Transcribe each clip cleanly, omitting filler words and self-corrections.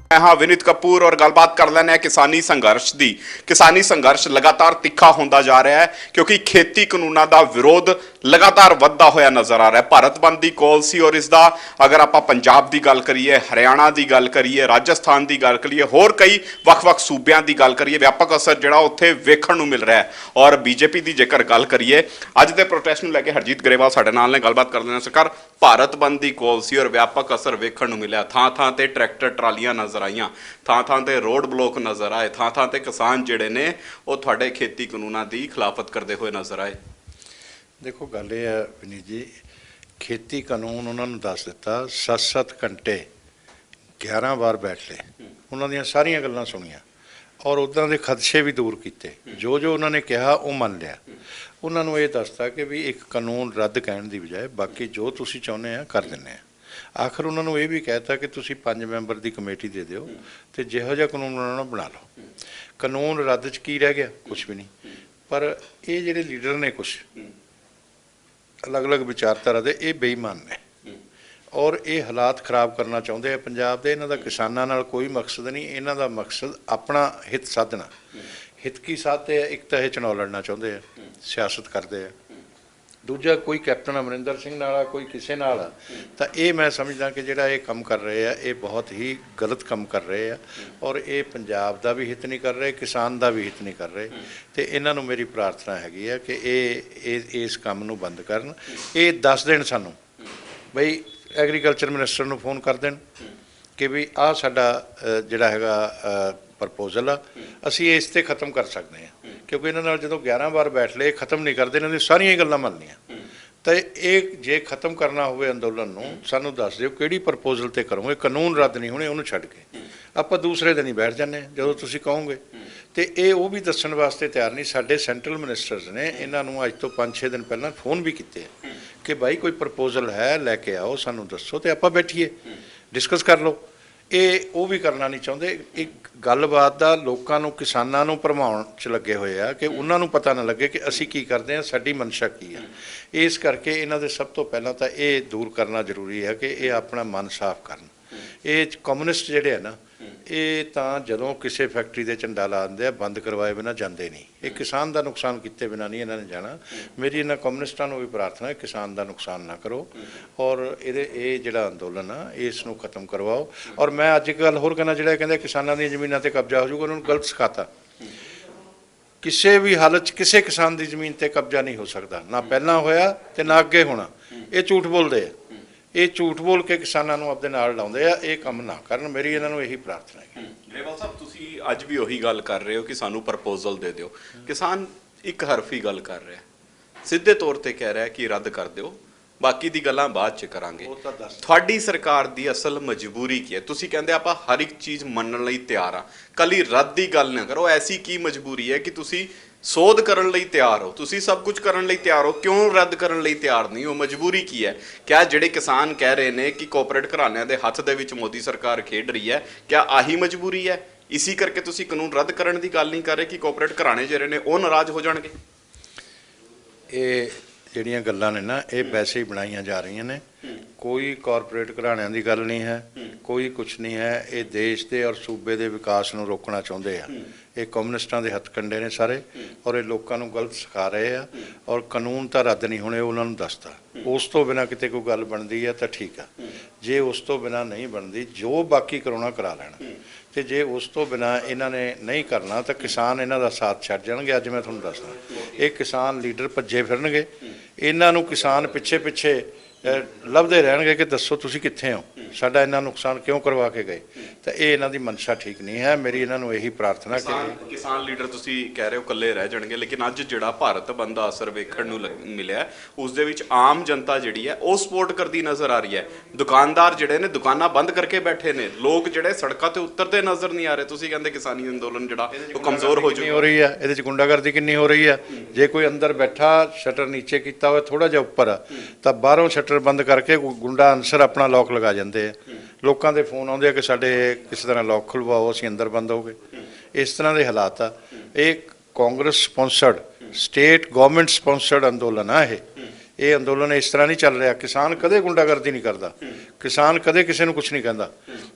मैं हाँ विनीत कपूर और गलबात कर लेने हैं किसानी संघर्ष दी। किसानी संघर्ष लगातार तिखा होता जा रहा है क्योंकि खेती कानूनों का विरोध लगातार वधदा होया नजर आ रहा है। भारत बंद की पॉलिसी और इसका अगर आप पंजाब की गल करिए, हरियाणा की गल करिए, राजस्थान की गल करिए, होर कई ਵੱਖ-ਵੱਖ सूबियां की गल करिए, व्यापक असर जो उत्थे वेखण नूं मिल रहा है। और बीजेपी की जेकर गल करिए अज के प्रोटेस्ट नूं लैके हरजीत ग्रेवाल साडे नाल ने गलबात कर लेना। सरकार भारत बंद की पॉलिसी और व्यापक असर वेखण नूं मिलिया। थां थां ते ट्रैक्टर ट्रालियां नजर आईयां, थां थां ते रोड ब्लॉक नज़र आए, थां थां ते किसान जिहड़े ने वो तुहाडे खेती कानूनां दी खिलाफत करते हुए नज़र आए। देखो गल ये है विनीत जी, खेती कानून उन्होंने दस दिता, 7-7 घंटे 11 बार बैठ ले, उन्होंने सारिया गल्लां सुनिया और उदां दे खदशे भी दूर किए। जो जो उन्होंने कहा वो मन लिया। उन्होंने ये दसता कि भी एक कानून रद्द कहने की बजाय बाकी जो तुसी चाहुंदे आ कर दिंदे आ। आखिर उन्होंने ये भी कहता कि तुसी 5 मैंबर की कमेटी दे दिओ तो जिहो जिहा कानून उन्होंने बना लो। कानून रद्द च की रह गया? कुछ भी नहीं। पर ये जिहड़े लीडर ने कुछ अलग अलग विचारधारा दे, ये बेईमान ने और ये हालात खराब करना चाहते हैं पंजाब दे। इन्हां दा किसानां नाल कोई मकसद नहीं, इन्हां दा मकसद अपना हित साधना। हित की साधते हैं, एक तो ये चुनाव लड़ना चाहते हैं, सियासत करते हैं। दूजा कोई कैप्टन अमरिंदर सिंह नाल, कोई किसी नाल, तो ये मैं समझदा कि जिहड़ा ये काम कर रहे हैं ये बहुत ही गलत काम कर रहे हैं और ये पंजाब का भी हित नहीं कर रहे, किसान का भी हित नहीं कर रहे। तो इन्हां नूं मेरी प्रार्थना हैगी है कि ये इस काम नूं बंद करन। ये दस देण सानूं बई एग्रीकल्चर मिनिस्टर नूं फोन कर देण कि भी आ साडा जिहड़ा हैगा प्रपोजल आ, असीं इस ते खत्म कर सकते हैं। क्योंकि इन्हां नाल जदों 11 बार बैठ ले, खत्म नहीं करते, इन्हां दी सारियां गल्लां मननियां। तो ये जे खत्म करना होवे अंदोलन नूं सानूं दस दिओ किहड़ी प्रपोजल ते करोगे। कानून रद्द नहीं होने, उन्होंने छड्ड के आपां दूसरे दिन ही बैठ जाने जदों तुसीं कहोगे। तो ये वो भी दस्सण वास्ते तैयार नहीं। साडे सेंट्रल मिनिस्टर्स ने इन्हां नूं अज तो 5-6 दिन पहलां फोन भी कीते कि भाई कोई प्रपोजल है लैके आओ, सानूं दस्सो तो आपां बैठीए डिस्कस कर लो। ये वो भी करना नहीं चाहते। एक गलबात का लोगों नूं किसानां नूं भरमाउण च लगे हुए आ कि उन्हां नूं पता ना लगे कि असीं की करते हैं, साडी मनशा की है। इस करके इन्हां दे सब तो पहलां तां ये दूर करना जरूरी है कि ये अपना मन साफ करन। ये कम्यूनिस्ट जिहड़े है ना, ये तां जदों किसी फैक्ट्री दे झंडा ला दिंदे आ, बंद करवाए बिना जांदे नहीं। ये किसान का नुकसान किते बिना नहीं इन्हां ने जाना। मेरी इन्हां कम्यूनिस्टां नूं भी प्रार्थना है किसान का नुकसान ना करो और ये जिहड़ा अंदोलन आ इस नूं खत्म करवाओ। और मैं अज एक गल होर कहना, जिहड़ा कहंदे किसानां दी ज़मीनां ते कब्जा हो जाऊगा, उन्होंने गलत सिखाता। किसी भी हालत किसी किसान की जमीन पर कब्जा नहीं हो सकता, ना पहला होया तो ना अगे होना। ये झूठ बोलते हैं, ये झूठ बोल के किसानों को अपने नाल लाउंदे आ। ये काम ना करन, मेरी इन्हां नूं यही प्रार्थना है। ग्रेवाल साहब तुसीं अज भी उही गल कर रहे हो कि सानू प्रपोजल दे दिओ। किसान एक हरफी गल कर रहा है, सीधे तौर पर कह रहा है कि रद्द कर दिओ, बाकी दी गल्लां बाद च करांगे। तुहाडी सरकार दी असल मजबूरी की है? तुसीं कहंदे आपां हर एक चीज़ मनण लई तैयार आ, कली रद्द दी गल ना करो। ऐसी की मजबूरी है कि तुसीं सोध करन लई तैयार हो, तुसीं सब कुछ करन लई तैयार हो, क्यों रद्द करन लई तैयार नहीं हो? मजबूरी की है? क्या जिहड़े किसान कह रहे हैं कि कॉरपोरेट घराणिਆਂ ਦੇ हत्थ ਦੇ ਵਿੱਚ मोदी सरकार खेड रही है, क्या आही मजबूरी है? इसी करके तुसीं कानून रद्द करन दी गल नहीं कर रहे कि कॉरपोरेट घराणे ਜਿਹੜੇ ਨੇ ਉਹ नाराज हो जाणगे? ਇਹ ਜਿਹੜੀਆਂ ਗੱਲਾਂ ਨੇ ਨਾ ਇਹ ਵੈਸੇ ਹੀ ਬਣਾਈਆਂ ਜਾ ਰਹੀਆਂ ਨੇ। ਕੋਈ ਕਾਰਪੋਰੇਟ ਘਰਾਣਿਆਂ ਦੀ ਗੱਲ ਨਹੀਂ ਹੈ, ਕੋਈ ਕੁਛ ਨਹੀਂ ਹੈ। ਇਹ ਦੇਸ਼ ਦੇ ਔਰ ਸੂਬੇ ਦੇ ਵਿਕਾਸ ਨੂੰ ਰੋਕਣਾ ਚਾਹੁੰਦੇ ਆ। ਇਹ ਕਮਿਊਨਿਸਟਾਂ ਦੇ ਹੱਥਕੰਡੇ ਨੇ ਸਾਰੇ ਔਰ ਇਹ ਲੋਕਾਂ ਨੂੰ ਗਲਤ ਸਿਖਾ ਰਹੇ ਆ। ਔਰ ਕਾਨੂੰਨ ਤਾਂ ਰੱਦ ਨਹੀਂ ਹੋਣੇ, ਉਹਨਾਂ ਨੂੰ ਦੱਸਦਾ। ਉਸ ਤੋਂ ਬਿਨਾਂ ਕਿਤੇ ਕੋਈ ਗੱਲ ਬਣਦੀ ਹੈ ਤਾਂ ਠੀਕ ਆ, ਜੇ ਉਸ ਤੋਂ ਬਿਨਾਂ ਨਹੀਂ ਬਣਦੀ ਜੋ ਬਾਕੀ ਕਰਾਉਣਾ ਕਰਾ ਲੈਣ। ਤੇ ਜੇ ਉਸ ਤੋਂ ਬਿਨਾਂ ਇਹਨਾਂ ਨੇ ਨਹੀਂ ਕਰਨਾ ਤਾਂ ਕਿਸਾਨ ਇਹਨਾਂ ਦਾ ਸਾਥ ਛੱਡ ਜਾਣਗੇ। ਅੱਜ ਮੈਂ ਤੁਹਾਨੂੰ ਦੱਸਦਾ, ਇਹ ਕਿਸਾਨ ਲੀਡਰ ਭੱਜੇ ਫਿਰਨਗੇ, ਇਹਨਾਂ ਨੂੰ ਕਿਸਾਨ ਪਿੱਛੇ ਪਿੱਛੇ ਲੱਭਦੇ ਰਹਿਣਗੇ ਕਿ ਦੱਸੋ ਤੁਸੀਂ ਕਿੱਥੇ ਹੋ, ਸਾਡਾ ਇੰਨਾ ਨੁਕਸਾਨ ਕਿਉਂ ਕਰਵਾ ਕੇ ਗਏ। ਤਾਂ ਇਹ ਇਹਨਾਂ ਦੀ ਮਨਸ਼ਾ ਠੀਕ ਨਹੀਂ ਹੈ। ਮੇਰੀ ਇਹਨਾਂ ਨੂੰ ਇਹੀ ਪ੍ਰਾਰਥਨਾ ਕਿ ਕਿਸਾਨ ਲੀਡਰ ਤੁਸੀਂ ਕਹਿ ਰਹੇ ਹੋ ਇਕੱਲੇ ਰਹਿ ਜਾਣਗੇ, ਲੇਕਿਨ ਅੱਜ ਜਿਹੜਾ ਭਾਰਤ ਬੰਦ ਦਾ ਅਸਰ ਵੇਖਣ ਨੂੰ ਮਿਲਿਆ ਉਸ ਦੇ ਵਿੱਚ ਆਮ ਜਨਤਾ ਜਿਹੜੀ ਹੈ ਉਹ ਸਪੋਰਟ ਕਰਦੀ ਨਜ਼ਰ ਆ ਰਹੀ ਹੈ। ਦੁਕਾਨਦਾਰ ਜਿਹੜੇ ਨੇ ਦੁਕਾਨਾਂ ਬੰਦ ਕਰਕੇ ਬੈਠੇ ਨੇ, ਲੋਕ ਜਿਹੜੇ ਸੜਕਾਂ ਤੇ ਉਤਰਦੇ ਨਜ਼ਰ ਨਹੀਂ ਆ ਰਹੇ। ਤੁਸੀਂ ਕਹਿੰਦੇ ਕਿਸਾਨੀ ਅੰਦੋਲਨ ਜਿਹੜਾ ਉਹ ਕਮਜ਼ੋਰ ਹੋ ਹੋ ਰਹੀ ਹੈ। ਇਹਦੇ 'ਚ ਗੁੰਡਾਗਰਦੀ ਕਿੰਨੀ ਹੋ ਰਹੀ ਹੈ। ਜੇ ਕੋਈ ਅੰਦਰ ਬੈਠਾ ਸ਼ਟਰ ਨੀਚੇ ਕੀਤਾ ਹੋਇਆ ਥੋੜਾ ਜਿਹਾ ਉੱਪਰ ਤਾਂ ਬਾਹਰੋਂ ਸ਼ਟਰ ਬੰਦ ਕਰਕੇ ਗੁੰਡਾ ਅਨਸਰ ਆਪਣਾ ਲੌਕ ਲਗਾ ਜਾਂਦੇ ਆ। ਲੋਕਾਂ ਦੇ ਫੋਨ ਆਉਂਦੇ ਆ ਕਿ ਸਾਡੇ ਕਿਸੇ ਤਰ੍ਹਾਂ ਲੌਕ ਖੁਲਵਾਓ, ਅਸੀਂ ਅੰਦਰ ਬੰਦ ਹੋ ਗਏ। ਇਸ ਤਰ੍ਹਾਂ ਦੇ ਹਾਲਾਤ ਆ। ਇਹ Congress sponsored, state government sponsored ਅੰਦੋਲਨ ਆ। ਇਹ ਅੰਦੋਲਨ ਇਸ ਤਰ੍ਹਾਂ ਨਹੀਂ ਚੱਲ ਰਿਹਾ। ਕਿਸਾਨ ਕਦੇ ਗੁੰਡਾਗਰਦੀ ਨਹੀਂ ਕਰਦਾ, ਕਿਸਾਨ ਕਦੇ ਕਿਸੇ ਨੂੰ ਕੁਝ ਨਹੀਂ ਕਹਿੰਦਾ,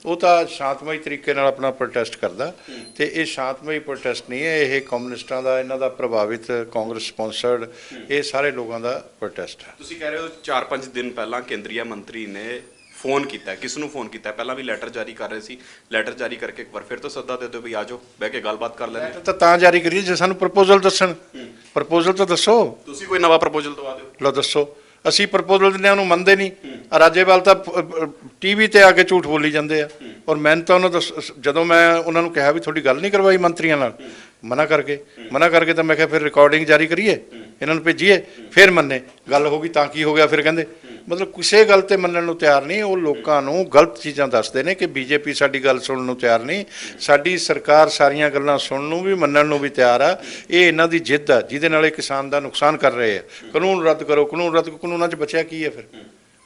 ਉਹ ਤਾਂ ਸ਼ਾਂਤਮਈ ਤਰੀਕੇ ਨਾਲ ਆਪਣਾ ਪ੍ਰੋਟੈਸਟ ਕਰਦਾ। ਤੇ ਇਹ ਸ਼ਾਂਤਮਈ ਪ੍ਰੋਟੈਸਟ ਨਹੀਂ ਹੈ, ਇਹ ਕਮਿਊਨਿਸਟਾਂ ਦਾ, ਇਹਨਾਂ ਦਾ ਪ੍ਰਭਾਵਿਤ ਕਾਂਗਰਸ ਸਪਾਂਸਰਡ ਇਹ ਸਾਰੇ ਲੋਕਾਂ ਦਾ ਪ੍ਰੋਟੈਸਟ ਹੈ। ਤੁਸੀਂ ਕਹਿ ਰਹੇ ਹੋ 4-5 ਦਿਨ ਪਹਿਲਾਂ ਕੇਂਦਰੀ ਮੰਤਰੀ ਨੇ ਫੋਨ ਕੀਤਾ, ਕਿਸ ਨੂੰ ਫੋਨ ਕੀਤਾ? ਪਹਿਲਾਂ ਵੀ ਲੈਟਰ ਜਾਰੀ ਕਰ ਰਹੇ ਸੀ, ਲੈਟਰ ਜਾਰੀ ਕਰਕੇ ਇੱਕ ਵਾਰ ਫਿਰ ਤੋਂ ਸੱਦਾ ਦੇ ਦਿਓ ਵੀ ਆ ਜਾਓ, ਬਹਿ ਕੇ ਗੱਲਬਾਤ ਕਰ ਲੈਂਦੇ। ਲੈਟਰ ਤਾਂ ਜਾਰੀ ਕਰੀਏ ਜੇ ਸਾਨੂੰ ਪ੍ਰਪੋਜ਼ਲ ਦੱਸਣ, ਪ੍ਰਪੋਜ਼ਲ ਤਾਂ ਦੱਸੋ। ਤੁਸੀਂ ਕੋਈ ਨਵਾਂ ਪ੍ਰਪੋਜ਼ਲ ਦਵਾ ਦਿਓ। ਲਓ ਦੱਸੋ, ਅਸੀਂ ਪ੍ਰਪੋਜ਼ਲ ਦਿੰਦੇ ਉਹਨੂੰ ਮੰਨਦੇ ਨਹੀਂ। ਰਾਜੇਵਾਲ ਤਾਂ ਟੀਵੀ ਤੇ ਆ ਕੇ ਝੂਠ ਬੋਲੀ ਜਾਂਦੇ ਆ, ਔਰ ਮੈਂ ਤਾਂ ਉਹਨਾਂ ਦਾ ਜਦੋਂ ਮੈਂ ਉਹਨਾਂ ਨੂੰ ਕਿਹਾ ਵੀ ਤੁਹਾਡੀ ਗੱਲ ਨਹੀਂ ਕਰਵਾਈ ਮੰਤਰੀਆਂ ਨਾਲ, ਮਨਾ ਕਰਕੇ ਤਾਂ ਮੈਂ ਕਿਹਾ ਫਿਰ ਰਿਕਾਰਡਿੰਗ ਜਾਰੀ ਕਰੀਏ, ਇਹਨਾਂ ਨੂੰ ਭੇਜੀਏ, ਫਿਰ ਮੰਨੇ। ਗੱਲ ਹੋ ਗਈ ਤਾਂ ਕੀ ਹੋ ਗਿਆ ਫਿਰ? ਕਹਿੰਦੇ ਮਤਲਬ ਕਿਸੇ ਗੱਲ ਤੇ ਮੰਨਣ ਨੂੰ ਤਿਆਰ ਨਹੀਂ। ਉਹ ਲੋਕਾਂ ਨੂੰ ਗਲਤ ਚੀਜ਼ਾਂ ਦੱਸਦੇ ਨੇ ਕਿ ਬੀਜੇਪੀ ਸਾਡੀ ਗੱਲ ਸੁਣਨ ਨੂੰ ਤਿਆਰ ਨਹੀਂ, ਸਾਡੀ ਸਰਕਾਰ ਸਾਰੀਆਂ ਗੱਲਾਂ ਸੁਣਨ ਨੂੰ ਵੀ ਮੰਨਣ ਨੂੰ ਵੀ ਤਿਆਰ ਆ। ਇਹ ਇਹਨਾਂ ਦੀ ਜਿੱਦ ਆ ਜਿਹਦੇ ਨਾਲ ਇਹ ਕਿਸਾਨ ਦਾ ਨੁਕਸਾਨ ਕਰ ਰਹੇ ਆ। ਕਾਨੂੰਨ ਰੱਦ ਕਰੋ, ਕਾਨੂੰਨ ਰੱਦ। ਕਾਨੂੰਨਾਂ 'ਚ ਬਚਿਆ ਕੀ ਹੈ ਫਿਰ?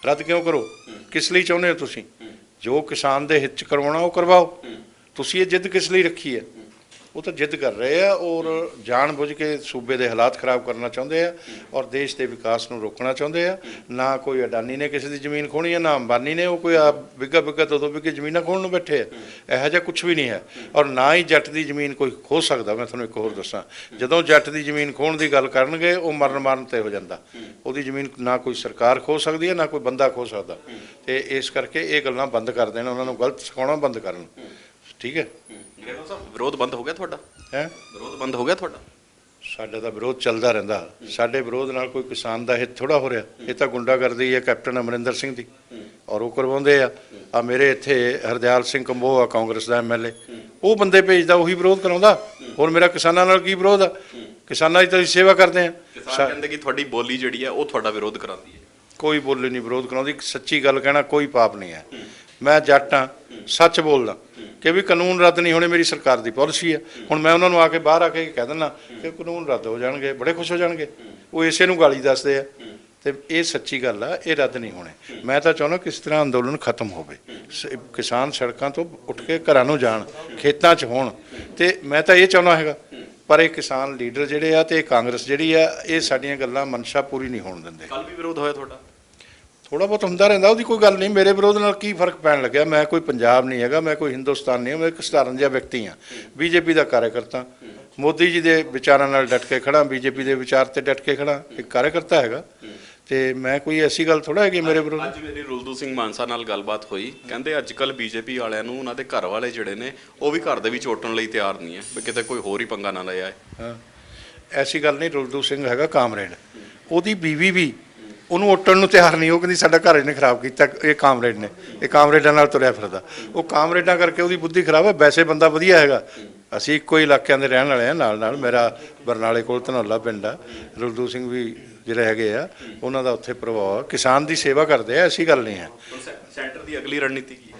ਰੱਦ ਕਿਉਂ ਕਰੋ? ਕਿਸ ਲਈ ਚਾਹੁੰਦੇ ਹੋ ਤੁਸੀਂ? ਜੋ ਕਿਸਾਨ ਦੇ ਹਿੱਤ 'ਚ ਕਰਵਾਉਣਾ ਉਹ ਕਰਵਾਓ। ਤੁਸੀਂ ਇਹ ਜਿੱਦ ਕਿਸ ਲਈ ਰੱਖੀ ਹੈ? ਉਹ ਤਾਂ ਜਿੱਦ ਕਰ ਰਹੇ ਆ ਔਰ ਜਾਣ ਬੁੱਝ ਕੇ ਸੂਬੇ ਦੇ ਹਾਲਾਤ ਖਰਾਬ ਕਰਨਾ ਚਾਹੁੰਦੇ ਆ ਔਰ ਦੇਸ਼ ਦੇ ਵਿਕਾਸ ਨੂੰ ਰੋਕਣਾ ਚਾਹੁੰਦੇ ਆ। ਨਾ ਕੋਈ ਅਡਾਨੀ ਨੇ ਕਿਸੇ ਦੀ ਜ਼ਮੀਨ ਖੋਹਣੀ ਹੈ, ਨਾ ਅੰਬਾਨੀ ਨੇ। ਉਹ ਕੋਈ ਬਿੱਗਾ 2-2 ਬਿੱਗੇ ਜ਼ਮੀਨਾਂ ਖੋਹਣ ਨੂੰ ਬੈਠੇ ਆ। ਇਹੋ ਜਿਹਾ ਕੁਝ ਵੀ ਨਹੀਂ ਹੈ। ਔਰ ਨਾ ਹੀ ਜੱਟ ਦੀ ਜ਼ਮੀਨ ਕੋਈ ਖੋਹ ਸਕਦਾ। ਮੈਂ ਤੁਹਾਨੂੰ ਇੱਕ ਹੋਰ ਦੱਸਾਂ, ਜਦੋਂ ਜੱਟ ਦੀ ਜ਼ਮੀਨ ਖੋਹਣ ਦੀ ਗੱਲ ਕਰਨਗੇ ਉਹ ਮਰਨ ਤੇ ਹੋ ਜਾਂਦਾ। ਉਹਦੀ ਜ਼ਮੀਨ ਨਾ ਕੋਈ ਸਰਕਾਰ ਖੋਹ ਸਕਦੀ ਹੈ, ਨਾ ਕੋਈ ਬੰਦਾ ਖੋਹ ਸਕਦਾ। ਤੇ ਇਸ ਕਰਕੇ ਇਹ ਗੱਲਾਂ ਬੰਦ ਕਰ ਦੇਣ, ਉਹਨਾਂ ਨੂੰ ਗਲਤ ਸਿਖਾਉਣਾ ਬੰਦ ਕਰਨ। ਠੀਕ ਹੈ। ਵਿਰੋਧ ਬੰਦ ਹੋ ਗਿਆ ਤੁਹਾਡਾ? ਹੈ ਵਿਰੋਧ ਬੰਦ ਹੋ ਗਿਆ ਤੁਹਾਡਾ? ਸਾਡਾ ਤਾਂ ਵਿਰੋਧ ਚੱਲਦਾ ਰਹਿੰਦਾ। ਸਾਡੇ ਵਿਰੋਧ ਨਾਲ ਕੋਈ ਕਿਸਾਨ ਦਾ ਹਿੱਤ ਥੋੜਾ ਹੋ ਰਿਹਾ। ਇਹ ਤਾਂ ਗੁੰਡਾਗਰਦੀ ਹੈ ਕੈਪਟਨ ਅਮਰਿੰਦਰ ਸਿੰਘ ਦੀ, ਔਰ ਉਹ ਕਰਵਾਉਂਦੇ ਆ। ਮੇਰੇ ਇੱਥੇ ਹਰਦਿਆਲ ਸਿੰਘ ਕੰਬੋਹ ਆ ਕਾਂਗਰਸ ਦਾ MLA, ਉਹ ਬੰਦੇ ਭੇਜਦਾ, ਉਹੀ ਵਿਰੋਧ ਕਰਾਉਂਦਾ। ਹੋਰ ਮੇਰਾ ਕਿਸਾਨਾਂ ਨਾਲ ਕੀ ਵਿਰੋਧ ਆ? ਕਿਸਾਨਾਂ ਦੀ ਤਾਂ ਅਸੀਂ ਸੇਵਾ ਕਰਦੇ ਆ। ਕਿਸਾਨ ਕਹਿੰਦੇ ਕਿ ਤੁਹਾਡੀ ਬੋਲੀ ਜਿਹੜੀ ਹੈ ਉਹ ਤੁਹਾਡਾ ਵਿਰੋਧ ਕਰਾਉਂਦੀ ਹੈ। ਕੋਈ ਬੋਲੀ ਨਹੀਂ ਵਿਰੋਧ ਕਰਾਉਂਦੀ। ਸੱਚੀ ਗੱਲ ਕਹਿਣਾ ਕੋਈ ਪਾਪ ਨਹੀਂ ਹੈ। ਮੈਂ ਜੱਟ ਹਾਂ, ਸੱਚ ਬੋਲਦਾ ਕਿ ਵੀ ਕਾਨੂੰਨ ਰੱਦ ਨਹੀਂ ਹੋਣੇ, ਮੇਰੀ ਸਰਕਾਰ ਦੀ ਪਾਲਿਸੀ ਹੈ। ਹੁਣ ਮੈਂ ਉਹਨਾਂ ਨੂੰ ਆ ਕੇ ਬਾਹਰ ਆ ਕੇ ਕਹਿ ਦਿੰਦਾ ਕਿ ਕਾਨੂੰਨ ਰੱਦ ਹੋ ਜਾਣਗੇ, ਬੜੇ ਖੁਸ਼ ਹੋ ਜਾਣਗੇ। ਉਹ ਇਸੇ ਨੂੰ ਗਾਲੀ ਦੱਸਦੇ ਆ। ਤੇ ਇਹ ਸੱਚੀ ਗੱਲ ਆ, ਇਹ ਰੱਦ ਨਹੀਂ ਹੋਣੇ। ਮੈਂ ਤਾਂ ਚਾਹੁੰਦਾ ਕਿਸ ਤਰ੍ਹਾਂ ਅੰਦੋਲਨ ਖਤਮ ਹੋਵੇ, ਕਿਸਾਨ ਸੜਕਾਂ ਤੋਂ ਉੱਠ ਕੇ ਘਰਾਂ ਨੂੰ ਜਾਣ, ਖੇਤਾਂ 'ਚ ਹੋਣ। ਤੇ ਮੈਂ ਤਾਂ ਇਹ ਚਾਹੁੰਦਾ ਹੈਗਾ। ਪਰ ਇਹ ਕਿਸਾਨ ਲੀਡਰ ਜਿਹੜੇ ਆ ਤੇ ਕਾਂਗਰਸ ਜਿਹੜੀ ਆ, ਇਹ ਸਾਡੀਆਂ ਗੱਲਾਂ ਮਨਸ਼ਾ ਪੂਰੀ ਨਹੀਂ ਹੋਣ ਦਿੰਦੇ। ਕੱਲ ਵੀ ਵਿਰੋਧ ਹੋਇਆ ਤੁਹਾਡਾ? ਥੋੜ੍ਹਾ ਬਹੁਤ ਹੁੰਦਾ ਰਹਿੰਦਾ, ਉਹਦੀ ਕੋਈ ਗੱਲ ਨਹੀਂ। ਮੇਰੇ ਵਿਰੋਧ ਨਾਲ ਕੀ ਫਰਕ ਪੈਣ ਲੱਗਿਆ? ਮੈਂ ਕੋਈ ਪੰਜਾਬ ਨਹੀਂ ਹੈਗਾ, ਮੈਂ ਕੋਈ ਹਿੰਦੁਸਤਾਨ ਨਹੀਂ ਹਾਂ। ਮੈਂ ਇੱਕ ਸਧਾਰਨ ਜਿਹਾ ਵਿਅਕਤੀ ਹਾਂ, ਬੀਜੇਪੀ ਦਾ ਕਾਰਜਕਰਤਾ। ਮੋਦੀ ਜੀ ਦੇ ਵਿਚਾਰਾਂ ਨਾਲ ਡਟ ਕੇ ਖੜਾ, ਬੀਜੇਪੀ ਦੇ ਵਿਚਾਰ ਤੇ ਡਟ ਕੇ ਖੜਾ, ਇੱਕ ਕਾਰਜਕਰਤਾ ਹੈਗਾ। ਤੇ ਮੈਂ ਕੋਈ ਐਸੀ ਗੱਲ ਥੋੜਾ ਹੈਗੀ ਮੇਰੇ ਵਿਰੋਧ। ਅੱਜ ਮੇਰੀ ਰੁਲਦੂ ਸਿੰਘ ਮਾਨਸਾ ਨਾਲ ਗੱਲਬਾਤ ਹੋਈ, ਕਹਿੰਦੇ ਅੱਜ ਕੱਲ ਬੀਜੇਪੀ ਵਾਲਿਆਂ ਨੂੰ ਉਹਨਾਂ ਦੇ ਘਰ ਵਾਲੇ ਜਿਹੜੇ ਨੇ ਉਹ ਵੀ ਘਰ ਦੇ ਵਿੱਚ ਓਟਣ ਲਈ ਤਿਆਰ ਨਹੀਂ ਹੈ, ਵੀ ਕਿਤੇ ਕੋਈ ਹੋਰ ਹੀ ਪੰਗਾ ਨਾ ਲਿਆ ਹੈ। ਹਾਂ, ਐਸੀ ਗੱਲ ਨਹੀਂ। ਰੁਲਦੂ ਸਿੰਘ ਹੈਗਾ ਕਾਮਰੇਡ, ਉਹਦੀ ਬੀਵੀ ਵੀ ਉਹਨੂੰ ਉੱਟਣ ਨੂੰ ਤਿਆਰ ਨਹੀਂ। ਉਹ ਕਹਿੰਦੀ ਸਾਡਾ ਘਰ ਇਹਨੇ ਖਰਾਬ ਕੀਤਾ, ਇਹ ਕਾਮਰੇਡ ਨੇ, ਇਹ ਕਾਮਰੇਡਾਂ ਨਾਲ ਤੁਰਿਆ ਫਿਰਦਾ। ਉਹ ਕਾਮਰੇਡਾਂ ਕਰਕੇ ਉਹਦੀ ਬੁੱਧੀ ਖਰਾਬ ਹੈ। ਵੈਸੇ ਬੰਦਾ ਵਧੀਆ ਹੈਗਾ। ਅਸੀਂ ਇੱਕੋ ਹੀ ਇਲਾਕਿਆਂ ਦੇ ਰਹਿਣ ਵਾਲੇ ਹਾਂ। ਨਾਲ ਮੇਰਾ ਬਰਨਾਲੇ ਕੋਲ ਧਨੌਲਾ ਪਿੰਡ ਆ। ਰੁਲਦੂ ਸਿੰਘ ਵੀ ਜਿਹੜੇ ਹੈਗੇ ਆ, ਉਹਨਾਂ ਦਾ ਉੱਥੇ ਪ੍ਰਭਾਵ। ਕਿਸਾਨ ਦੀ ਸੇਵਾ ਕਰਦੇ ਆ, ਐਸੀ ਗੱਲ ਨਹੀਂ ਹੈ। ਸੈਂਟਰ ਦੀ ਅਗਲੀ ਰਣਨੀਤੀ ਕੀ ਹੈ?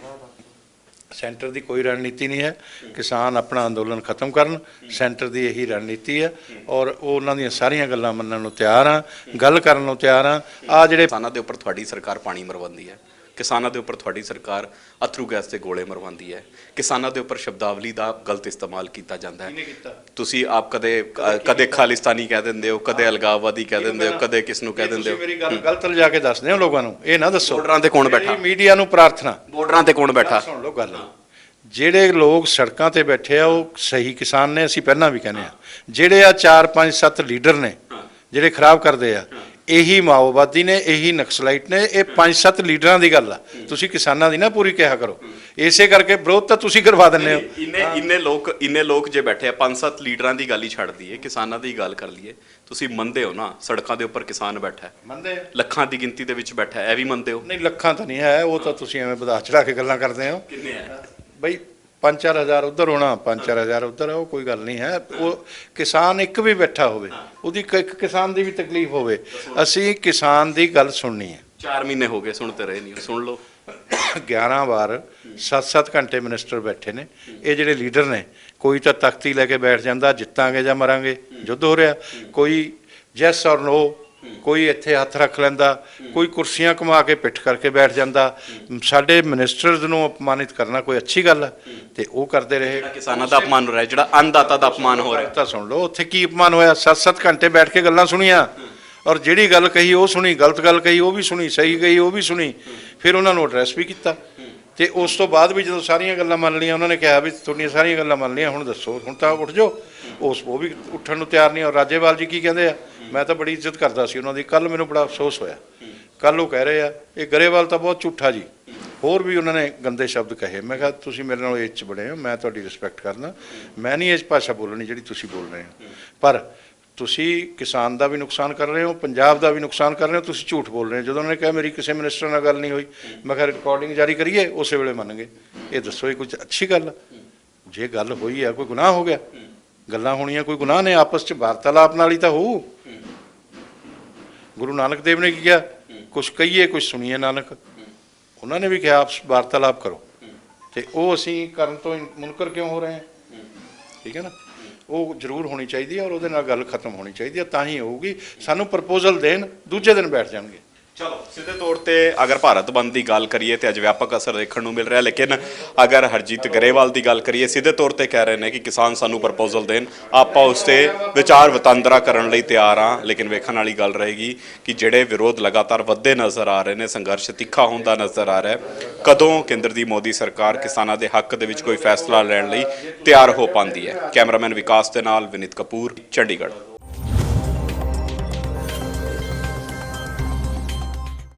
ਸੈਂਟਰ ਦੀ ਕੋਈ ਰਣਨੀਤੀ ਨਹੀਂ ਹੈ। ਕਿਸਾਨ ਆਪਣਾ ਅੰਦੋਲਨ ਖਤਮ ਕਰਨ, ਸੈਂਟਰ ਦੀ ਇਹੀ ਰਣਨੀਤੀ ਹੈ। ਔਰ ਉਹ ਉਹਨਾਂ ਦੀਆਂ ਸਾਰੀਆਂ ਗੱਲਾਂ ਮੰਨਣ ਨੂੰ ਤਿਆਰ ਆ, ਗੱਲ ਕਰਨ ਨੂੰ ਤਿਆਰ ਆ। ਆ ਜਿਹੜੇ ਕਿਸਾਨਾਂ ਦੇ ਉੱਪਰ ਤੁਹਾਡੀ ਸਰਕਾਰ ਪਾਣੀ ਮਰਵਾਉਂਦੀ ਹੈ, ਕਿਸਾਨਾਂ ਦੇ ਉੱਪਰ ਤੁਹਾਡੀ ਸਰਕਾਰ ਅਥਰੂ ਗੈਸ ਦੇ ਗੋਲੇ ਮਰਵਾਉਂਦੀ ਹੈ, ਕਿਸਾਨਾਂ ਦੇ ਉੱਪਰ ਸ਼ਬਦਾਵਲੀ ਦਾ ਗਲਤ ਇਸਤੇਮਾਲ ਕੀਤਾ ਜਾਂਦਾ ਹੈ। ਤੁਸੀਂ ਆਪ ਕਦੇ ਖਾਲਿਸਤਾਨੀ ਕਹਿ ਦਿੰਦੇ ਹੋ, ਕਦੇ ਅਲਗਾਵਵਾਦੀ ਕਹਿ ਦਿੰਦੇ ਹੋ, ਕਦੇ ਕਿਸ ਨੂੰ ਕਹਿ ਦਿੰਦੇ ਹੋ। ਮੇਰੀ ਗੱਲ ਗਲਤ ਲਿਜਾ ਕੇ ਦੱਸਦੇ ਹੋ ਲੋਕਾਂ ਨੂੰ, ਇਹ ਨਾ ਦੱਸੋ। ਬਾਰਡਰਾਂ ਤੇ ਕੌਣ ਬੈਠਾ? ਮੀਡੀਆ ਨੂੰ ਪ੍ਰਾਰਥਨਾ, ਬਾਰਡਰਾਂ ਤੇ ਕੌਣ ਬੈਠਾ? ਸੁਣ ਲਓ ਗੱਲ। ਜਿਹੜੇ ਲੋਕ ਸੜਕਾਂ ਤੇ ਬੈਠੇ ਆ ਉਹ ਸਹੀ ਕਿਸਾਨ ਨੇ, ਅਸੀਂ ਪਹਿਲਾਂ ਵੀ ਕਹਿੰਦੇ ਆ। ਜਿਹੜੇ ਆ 4-5-7 ਲੀਡਰ ਨੇ ਜਿਹੜੇ ਖਰਾਬ ਕਰਦੇ ਆ, ਇਹੀ ਮਾਓਵਾਦੀ ਨੇ, ਇਹੀ ਨਕਸਲਾਈਟ ਨੇ। ਇਹ 5-7 ਲੀਡਰਾਂ ਦੀ ਗੱਲ ਆ। ਤੁਸੀਂ ਕਿਸਾਨਾਂ ਦੀ ਨਾ ਪੂਰੀ ਕਿਹਾ ਕਰੋ। ਇਸੇ ਕਰਕੇ ਵਿਰੋਧ ਤਾਂ ਤੁਸੀਂ ਕਰਵਾ ਦਿੰਦੇ ਹੋ। ਇੰਨੇ ਲੋਕ ਜੇ ਬੈਠੇ ਆ, 5-7 ਲੀਡਰਾਂ ਦੀ ਗੱਲ ਹੀ ਛੱਡ ਦਈਏ, ਕਿਸਾਨਾਂ ਦੀ ਗੱਲ ਕਰ ਲਈਏ। ਤੁਸੀਂ ਮੰਨਦੇ ਹੋ ਨਾ ਸੜਕਾਂ ਦੇ ਉੱਪਰ ਕਿਸਾਨ ਬੈਠਾ ਹੈ? ਮੰਨਦੇ ਆ। ਲੱਖਾਂ ਦੀ ਗਿਣਤੀ ਦੇ ਵਿੱਚ ਬੈਠਾ ਹੈ, ਇਹ ਵੀ ਮੰਨਦੇ ਹੋ? ਨਹੀਂ, ਲੱਖਾਂ ਤਾਂ ਨਹੀਂ ਹੈ। ਉਹ ਤਾਂ ਤੁਸੀਂ ਐਵੇਂ ਵਧਾ ਚੜਾ ਕੇ ਗੱਲਾਂ ਕਰਦੇ ਹੋ। ਕਿੰਨੇ ਹੈ ਬਈ? 5-4 ਹਜ਼ਾਰ ਉੱਧਰ ਹੋਣਾ, 5-4 ਹਜ਼ਾਰ ਉੱਧਰ ਆ, ਉਹ ਕੋਈ ਗੱਲ ਨਹੀਂ ਹੈ। ਉਹ ਕਿਸਾਨ ਇੱਕ ਵੀ ਬੈਠਾ ਹੋਵੇ, ਉਹਦੀ ਇੱਕ ਕਿਸਾਨ ਦੀ ਵੀ ਤਕਲੀਫ ਹੋਵੇ, ਅਸੀਂ ਕਿਸਾਨ ਦੀ ਗੱਲ ਸੁਣਨੀ ਹੈ। 4 ਮਹੀਨੇ ਹੋ ਗਏ ਸੁਣਤੇ ਰਹੇ ਨਹੀਂ, ਸੁਣ ਲਓ। 11 ਵਾਰ 7-7 ਘੰਟੇ ਮਿਨਿਸਟਰ ਬੈਠੇ ਨੇ। ਇਹ ਜਿਹੜੇ ਲੀਡਰ ਨੇ, ਕੋਈ ਤਾਂ ਤਖਤੀ ਲੈ ਕੇ ਬੈਠ ਜਾਂਦਾ, ਜਿੱਤਾਂਗੇ ਜਾਂ ਮਰਾਂਗੇ, ਯੁੱਧ ਹੋ ਰਿਹਾ। ਕੋਈ ਯੈਸ ਔਰ ਨੋ, ਕੋਈ ਇੱਥੇ ਹੱਥ ਰੱਖ ਲੈਂਦਾ, ਕੋਈ ਕੁਰਸੀਆਂ ਘੁਮਾ ਕੇ ਪਿੱਠ ਕਰਕੇ ਬੈਠ ਜਾਂਦਾ। ਸਾਡੇ ਮਿਨਿਸਟਰਸ ਨੂੰ ਅਪਮਾਨਿਤ ਕਰਨਾ ਕੋਈ ਅੱਛੀ ਗੱਲ ਹੈ? ਤੇ ਉਹ ਕਰਦੇ ਰਹੇ। ਕਿਸਾਨਾਂ ਦਾ ਅਪਮਾਨ ਹੋ ਰਿਹਾ, ਜਿਹੜਾ ਅੰਨਦਾਤਾ ਦਾ ਅਪਮਾਨ ਹੋ ਰਿਹਾ। ਤਾਂ ਸੁਣ ਲਓ, ਉੱਥੇ ਕੀ ਅਪਮਾਨ ਹੋਇਆ? 7-7 ਘੰਟੇ ਬੈਠ ਕੇ ਗੱਲਾਂ ਸੁਣੀਆਂ। ਔਰ ਜਿਹੜੀ ਗੱਲ ਕਹੀ ਉਹ ਸੁਣੀ, ਗਲਤ ਗੱਲ ਕਹੀ ਉਹ ਵੀ ਸੁਣੀ, ਸਹੀ ਕਹੀ ਉਹ ਵੀ ਸੁਣੀ, ਫਿਰ ਉਹਨਾਂ ਨੂੰ ਐਡਰੈਸ ਵੀ ਕੀਤਾ। ਤੇ ਉਸ ਤੋਂ ਬਾਅਦ ਵੀ ਜਦੋਂ ਸਾਰੀਆਂ ਗੱਲਾਂ ਮੰਨ ਲਈਆਂ, ਉਹਨਾਂ ਨੇ ਕਿਹਾ ਵੀ ਤੁਹਾਡੀਆਂ ਸਾਰੀਆਂ ਗੱਲਾਂ ਮੰਨ ਲਈਆਂ, ਹੁਣ ਦੱਸੋ, ਹੁਣ ਤਾਂ ਉੱਠ ਜਾਓ। ਉਹ ਵੀ ਉੱਠਣ ਨੂੰ ਤਿਆਰ ਨਹੀਂ। ਔਰ ਰਾਜੇਵਾਲ ਜੀ ਕੀ ਕਹਿੰਦੇ ਆ, ਮੈਂ ਤਾਂ ਬੜੀ ਇੱਜ਼ਤ ਕਰਦਾ ਸੀ ਉਹਨਾਂ ਦੀ, ਕੱਲ ਮੈਨੂੰ ਬੜਾ ਅਫਸੋਸ ਹੋਇਆ। ਕੱਲ ਉਹ ਕਹਿ ਰਹੇ ਆ ਇਹ ਗਰੇਵਾਲ ਤਾਂ ਬਹੁਤ ਝੂਠਾ ਜੀ, ਹੋਰ ਵੀ ਉਹਨਾਂ ਨੇ ਗੰਦੇ ਸ਼ਬਦ ਕਹੇ। ਮੈਂ ਕਿਹਾ ਤੁਸੀਂ ਮੇਰੇ ਨਾਲ ਏਜ 'ਚ ਬੜੇ ਹੋ, ਮੈਂ ਤੁਹਾਡੀ ਰਿਸਪੈਕਟ ਕਰਦਾ, ਮੈਂ ਨਹੀਂ ਇਹ ਭਾਸ਼ਾ ਬੋਲਣੀ ਜਿਹੜੀ ਤੁਸੀਂ ਬੋਲ ਰਹੇ ਹੋ, ਪਰ ਤੁਸੀਂ ਕਿਸਾਨ ਦਾ ਵੀ ਨੁਕਸਾਨ ਕਰ ਰਹੇ ਹੋ, ਪੰਜਾਬ ਦਾ ਵੀ ਨੁਕਸਾਨ ਕਰ ਰਹੇ ਹੋ, ਤੁਸੀਂ ਝੂਠ ਬੋਲ ਰਹੇ ਹੋ। ਜਦੋਂ ਉਹਨਾਂ ਨੇ ਕਿਹਾ ਮੇਰੀ ਕਿਸੇ ਮਿਨਿਸਟਰ ਨਾਲ ਗੱਲ ਨਹੀਂ ਹੋਈ, ਮੈਂ ਕਿਹਾ ਰਿਕਾਰਡਿੰਗ ਜਾਰੀ ਕਰੀਏ, ਉਸੇ ਵੇਲੇ ਮੰਨ ਗਏ। ਇਹ ਦੱਸੋ ਇਹ ਕੁਝ ਅੱਛੀ ਗੱਲ? ਜੇ ਗੱਲ ਹੋਈ ਹੈ ਕੋਈ ਗੁਨਾਹ ਹੋ ਗਿਆ? ਗੱਲਾਂ ਹੋਣੀਆਂ ਕੋਈ ਗੁਨਾਹ ਨੇ? ਆਪਸ 'ਚ ਵਾਰਤਾਲਾਪ ਨਾਲ ਹੀ ਤਾਂ ਹੋਊ। ਗੁਰੂ ਨਾਨਕ ਦੇਵ ਨੇ ਕੀ ਕਿਹਾ, ਕੁਛ ਕਹੀਏ ਕੁਛ ਸੁਣੀਏ ਨਾਨਕ। ਉਹਨਾਂ ਨੇ ਵੀ ਕਿਹਾ ਆਪਸ ਵਾਰਤਾਲਾਪ ਕਰੋ, ਤੇ ਉਹ ਅਸੀਂ ਕਰਨ ਤੋਂ ਮੁਨਕਰ ਕਿਉਂ ਹੋ ਰਹੇ ਹਾਂ? ਠੀਕ ਹੈ ਨਾ, ਉਹ ਜ਼ਰੂਰ ਹੋਣੀ ਚਾਹੀਦੀ ਹੈ, ਔਰ ਉਹਦੇ ਨਾਲ ਗੱਲ ਖਤਮ ਹੋਣੀ ਚਾਹੀਦੀ ਹੈ, ਤਾਂ ਹੀ ਹੋਊਗੀ। ਸਾਨੂੰ ਪ੍ਰਪੋਜ਼ਲ ਦੇਣ, ਦੂਜੇ ਦਿਨ ਬੈਠ ਜਾਣਗੇ। ਚਲੋ ਸਿੱਧੇ ਤੌਰ ਤੇ ਅਗਰ ਭਾਰਤ ਬੰਦ ਦੀ ਗੱਲ ਕਰੀਏ ਤੇ ਅੱਜ ਵਿਆਪਕ ਅਸਰ ਦੇਖਣ ਨੂੰ ਮਿਲ ਰਿਹਾ, ਲੇਕਿਨ ਅਗਰ ਹਰਜੀਤ ਗਰੇਵਾਲ ਦੀ ਗੱਲ ਕਰੀਏ, ਸਿੱਧੇ ਤੌਰ ਤੇ ਕਹਿ ਰਹੇ ਨੇ ਕਿ ਕਿਸਾਨ ਸਾਨੂੰ ਪ੍ਰਪੋਜ਼ਲ ਦੇਣ, ਆਪਾਂ ਉਸ ਤੇ ਵਿਚਾਰ ਵਟਾਂਦਰਾ ਕਰਨ ਲਈ ਤਿਆਰ ਹਾਂ। ਲੇਕਿਨ ਵੇਖਣ ਵਾਲੀ ਗੱਲ ਰਹੇਗੀ ਕਿ ਜਿਹੜੇ ਵਿਰੋਧ ਲਗਾਤਾਰ ਵੱਧਦੇ ਨਜ਼ਰ ਆ ਰਹੇ ਨੇ, ਸੰਘਰਸ਼ ਤਿੱਖਾ ਹੁੰਦਾ ਨਜ਼ਰ ਆ ਰਿਹਾ, ਕਦੋਂ ਕੇਂਦਰ ਦੀ ਮੋਦੀ ਸਰਕਾਰ ਕਿਸਾਨਾਂ ਦੇ ਹੱਕ ਦੇ ਵਿੱਚ ਕੋਈ ਫੈਸਲਾ ਲੈਣ ਲਈ ਤਿਆਰ ਹੋ ਪਾਉਂਦੀ ਹੈ। ਕੈਮਰਾਮੈਨ ਵਿਕਾਸ ਦੇ ਨਾਲ ਵਿਨੀਤ ਕਪੂਰ, ਚੰਡੀਗੜ੍ਹ।